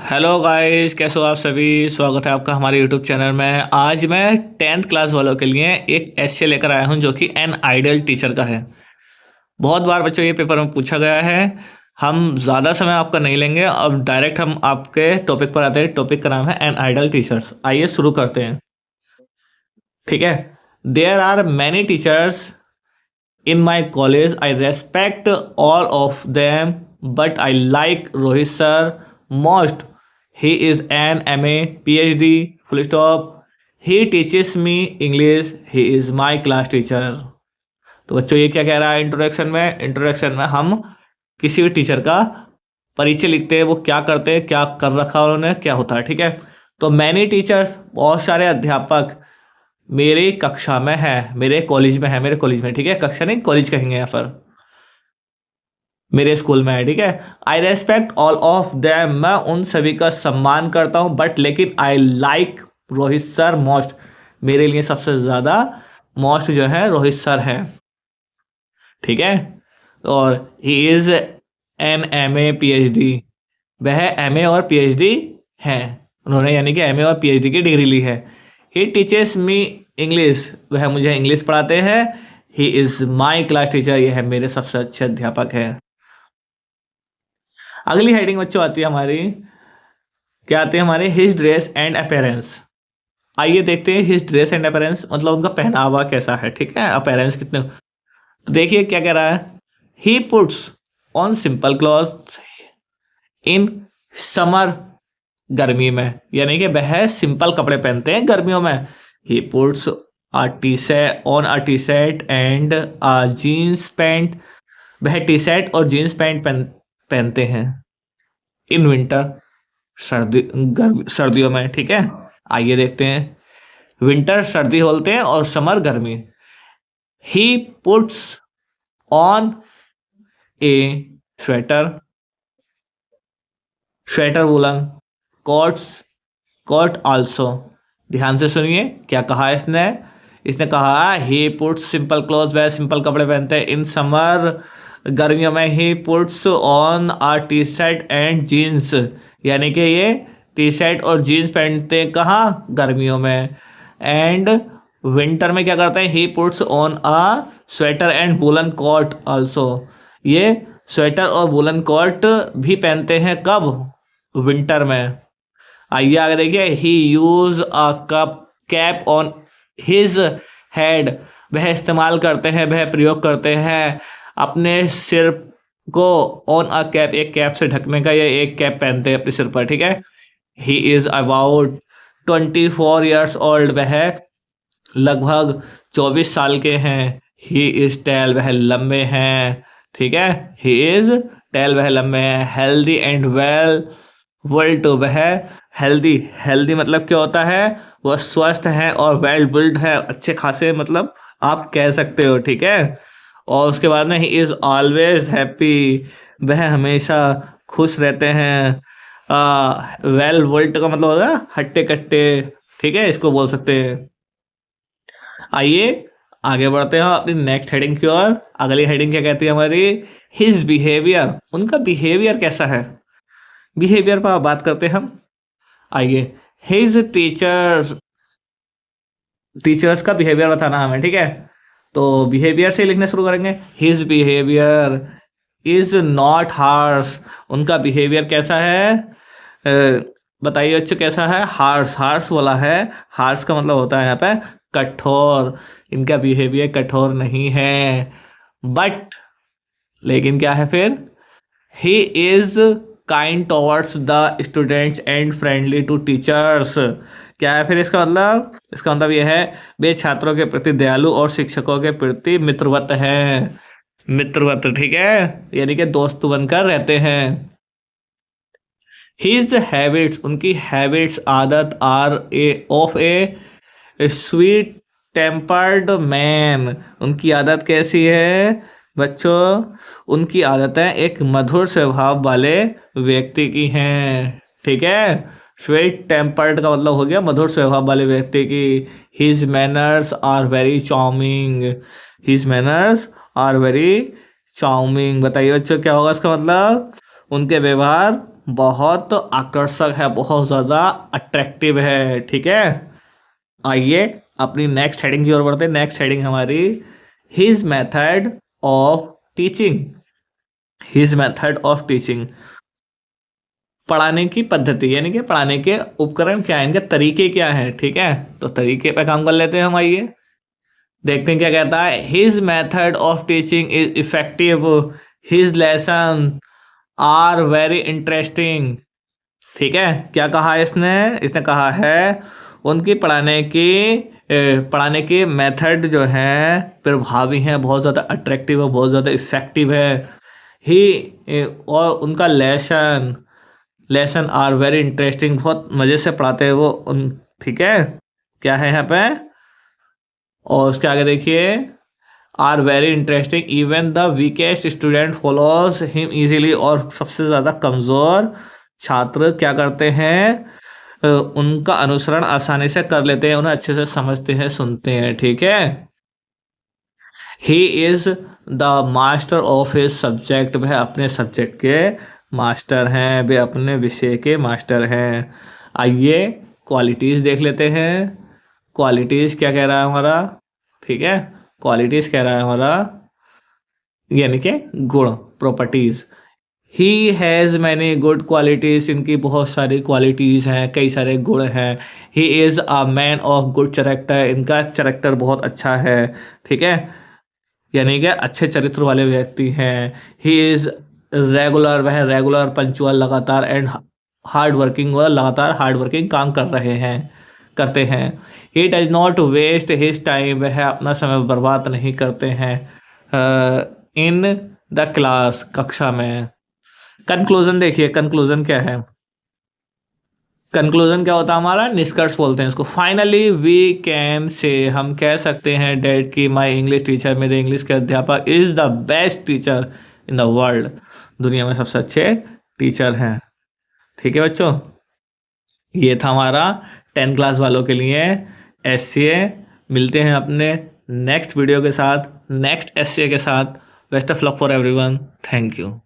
Hello guys, कैसे हो आप सभी। स्वागत है आपका हमारे यूट्यूब चैनल में। आज मैं 10th क्लास वालों के लिए एक ऐसे लेकर आया हूं जो कि एन आइडियल टीचर का है। बहुत बार बच्चों ये पेपर में पूछा गया है। हम ज़्यादा समय आपका नहीं लेंगे, अब डायरेक्ट हम आपके टॉपिक पर आते हैं। टॉपिक का नाम है एन आइडियल टीचर्स। आइए शुरू करते हैं। ठीक है। There are many teachers in my college. I respect all of them, but I like Rohit sir most. He is an MA, PhD, full stop. He teaches me English. He is my class teacher. तो बच्चों ये क्या कह रहा है introduction में। Introduction में हम किसी भी टीचर का परिचय लिखते हैं, वो क्या करते हैं, क्या कर रखा उन्होंने, क्या होता है। ठीक है। तो मैनी टीचर्स, बहुत सारे अध्यापक मेरी कक्षा में है, मेरे कॉलेज में है, मेरे कॉलेज में। ठीक है, कक्षा नहीं कॉलेज कहेंगे यहाँ पर, मेरे स्कूल में है। ठीक है। आई रेस्पेक्ट ऑल ऑफ देम, मैं उन सभी का सम्मान करता हूँ, बट लेकिन आई लाइक रोहित सर मोस्ट, मेरे लिए सबसे ज़्यादा मोस्ट जो है रोहित सर है। ठीक है। और he is an MA PhD, वह MA और PhD है, उन्होंने यानी कि MA और PhD की डिग्री ली है। ही टीचेस मी इंग्लिश, वह मुझे इंग्लिश पढ़ाते हैं। He is my class teacher, यह है मेरे सबसे अच्छे अध्यापक है। अगली हेडिंग बच्चों आती है हमारी, क्या आती है हमारे, हिज ड्रेस एंड अपेरेंस। आइए देखते हैं हिज ड्रेस एंड अपेरेंस, मतलब उनका पहनावा कैसा है। ठीक है, अपेरेंस कितने। तो देखिए क्या कह रहा है। ही puts on simple clothes in summer, गर्मी में, यानी कि वह सिंपल कपड़े पहनते हैं गर्मियों में। He puts a T shirt on a T shirt and a jeans pant, वह टी शर्ट और जीन्स पैंट पहनते हैं इन विंटर, सर्दियों में। ठीक है। आइए देखते हैं। विंटर सर्दी बोलते हैं और समर गर्मी। He puts on a sweater, sweater woollen, coats, coat also. ध्यान से सुनिए क्या कहा इसने। इसने कहा ही पुट्स सिंपल क्लोथ, वह सिंपल कपड़े पहनते हैं इन समर, गर्मियों में। He puts on a T shirt and jeans, यानी कि ये टी शर्ट और जीन्स पहनते हैं कहाँ, गर्मियों में। एंड विंटर में क्या करते हैं, he puts on a sweater and woollen coat also, ये स्वेटर और वुलन कोट भी पहनते हैं कब, विंटर में। आइए आगे देखिए। He use a cup cap on his head, वह इस्तेमाल करते हैं, वह प्रयोग करते हैं अपने सिर को। ऑन अ कैप, एक कैप से ढकने का, या एक कैप पहनते हैं अपने सिर पर। ठीक है। He is about 24 years old, वह लगभग 24 साल के हैं। ही इज टेल, वह लंबे हैं। ठीक है। ही इज टेल, वह लंबे हैं। हेल्दी एंड वेल बिल्ट, वह हेल्दी, हेल्दी मतलब क्या होता है, वह स्वस्थ है, और वेल बिल्ड है, अच्छे खासे मतलब आप कह सकते हो। ठीक है। और उसके बाद में ही इज ऑलवेज हैप्पी, वह हमेशा खुश रहते हैं। वेल बिल्ट का मतलब होगा हट्टे कट्टे। ठीक है, इसको बोल सकते हैं। आइए आगे बढ़ते हैं अपनी नेक्स्ट हेडिंग की ओर। अगली हेडिंग क्या कहती है हमारी, हिज बिहेवियर, उनका बिहेवियर कैसा है। बिहेवियर पर बात करते हैं हम। आइए। हिज टीचर्स, टीचर्स का बिहेवियर बताना हमें। ठीक है। तो बिहेवियर से लिखने शुरू करेंगे। His behaviour is not harsh, उनका बिहेवियर कैसा है, बताइए बच्चों कैसा है। हार्श, हार्श वाला है। हार्श का मतलब होता है यहाँ पे कठोर, इनका बिहेवियर कठोर नहीं है। बट लेकिन क्या है फिर, he is kind towards the students and friendly to teachers. क्या है फिर इसका मतलब, इसका मतलब यह है वे छात्रों के प्रति दयालु और शिक्षकों के प्रति मित्रवत हैं। मित्रवत, ठीक है, यानी कि दोस्त बनकर रहते हैं। हिज हैबिट्स, उनकी हैबिट्स आदत are a of a sweet tempered man, उनकी आदत कैसी है बच्चों, उनकी आदतें एक मधुर स्वभाव वाले व्यक्ति की हैं। ठीक है। स्वीट टेम्पर्ड का मतलब हो गया मधुर स्वभाव वाले व्यक्ति की। His manners are very charming, his manners are very charming, बताइए बच्चों क्या होगा इसका मतलब, उनके व्यवहार बहुत आकर्षक है, बहुत ज़्यादा अट्रैक्टिव है। ठीक है, आइए अपनी नेक्स्ट हेडिंग की ओर बढ़ते हैं। नेक्स्ट हेडिंग हमारी his method of teaching. His method of teaching, पढ़ाने की पद्धति यानी कि पढ़ाने के उपकरण क्या है, इनके तरीके क्या है। ठीक है, तो तरीके पे काम कर लेते हैं हम। आइए देखते हैं क्या कहता है। His method of teaching is effective, his lesson are very interesting. ठीक है, क्या कहा इसने? इसने कहा है उनकी पढ़ाने के मेथड जो है प्रभावी हैं, बहुत ज़्यादा अट्रैक्टिव है, बहुत ज़्यादा इफेक्टिव है। ही और उनका लेसन आर वेरी इंटरेस्टिंग, बहुत मज़े से पढ़ाते हैं वो उन। ठीक है, क्या है यहाँ पे? और उसके आगे देखिए, are very interesting even the weakest student follows him easily. और सबसे ज़्यादा कमज़ोर छात्र क्या करते हैं? उनका अनुसरण आसानी से कर लेते हैं, उन्हें अच्छे से समझते हैं, सुनते हैं। ठीक है, he is the master of his subject, वह अपने सब्जेक्ट के मास्टर हैं, वे अपने विषय के मास्टर हैं। आइए क्वालिटीज़ देख लेते हैं। क्वालिटीज़ क्या कह रहा है हमारा? ठीक है, क्वालिटीज़ कह रहा है हमारा यानी कि गुण, properties. He has many good qualities, इनकी बहुत सारी क्वालिटीज़ हैं, कई सारे गुण हैं। He is a man of good character, इनका चैरेक्टर बहुत अच्छा है। ठीक है, यानी कि अच्छे चरित्र वाले व्यक्ति हैं। ही इज़ रेगुलर, वह रेगुलर, पंचुअल, लगातार, एंड हार्ड वर्किंग, वह लगातार हार्ड वर्किंग काम करते हैं। He does not waste his time, वह अपना समय बर्बाद नहीं करते हैं इन द क्लास, कक्षा में। कंक्लूजन देखिए, कंक्लूजन क्या है? कंक्लूजन क्या होता है हमारा? निष्कर्ष बोलते हैं इसको। फाइनली वी कैन से, हम कह सकते हैं डैट कि माई इंग्लिश टीचर, मेरे इंग्लिश के अध्यापक, is the best teacher in the world, दुनिया में सबसे अच्छे टीचर हैं। ठीक है बच्चों, ये था हमारा 10 क्लास वालों के लिए एससीए। मिलते हैं अपने नेक्स्ट वीडियो के साथ, नेक्स्ट एससीए के साथ। Best of luck for everyone, thank you.